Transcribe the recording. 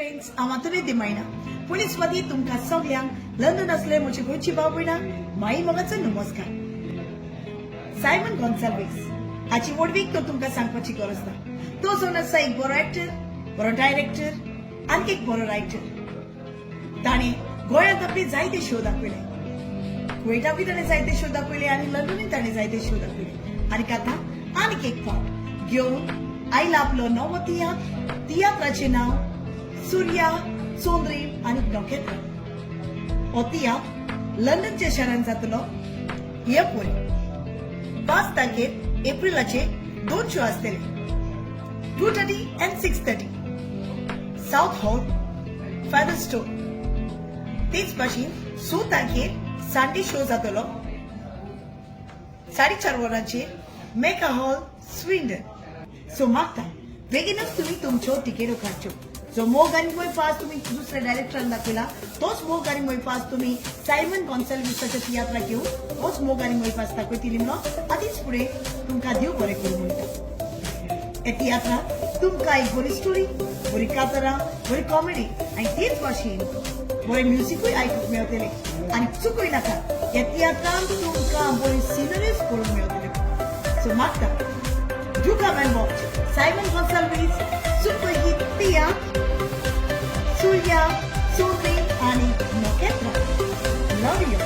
Friends, आमातुले दिमायना police वती तुमका सगळ्यांक लंडन असले म्हजी गोंयची भाव भयणा माई मोगाचो नमस्कार. सायमन गॉन्साल्वीस हाची वडवीक तो तुमका सांगपाची गरज ना. तो जावन आसा एक बरो एक्टर, बरो डायरेक्टर आनी एक बरो रायटर. ताणे गोंयांत आपले जायते शो दाखयले. कुवेटाकूय ताणें जायते शो दाखयले आनी लंडनूय ताणें जायते शो दाखयले. आनी आतां आनीक एक फावट घेवन आयला आपलो नवो तियात्राचें नांव सूर्या, चोंद्रील आनी नखेत्र. हो तियात्र लंडनच्या शारांत जातलो. हे पळय 5 तारखेर एप्रिलाचे 2 शो आसतले, 2:30 and 6:30. South hall, फेदरस्टोन. तेच भाशेन 6 तारखेर संडे शो जातलो 4:30 वरांचेर मेका हॉल, स्विंडन. सो मागता बेगीनच तुम्ही तुमच्यो तिकेट्यो काडच्यो. जो मोग आनी मोय पास तुम्ही दुसऱ्या डायरेक्टरान दाखयला, तोच मोग आनी मोय पास तुम्ही सायमन गॉन्साल्वीसाच्या तियात्राक घेवन तोच मोग आनी मोय पास दाखयतली म्हणून आदींच फुडें तुमकां देव बरें करूं म्हणटा. हे तियात्रात तुमकां एक बरी स्टोरी, बरी कातरां, बरी कॉमेडी आनी तेच भाशेन बरें म्युझिकूय आयकूंक मेळटलें. आनी चुकूय नाका, ह्या तियात्रांत तुमकां बरी सिनरीज पळोवंक मेळटल्यो. सो मागता do come and watch Simon Gonsalves super hit theatre Surya, Chondri and Nokhetra. Love you.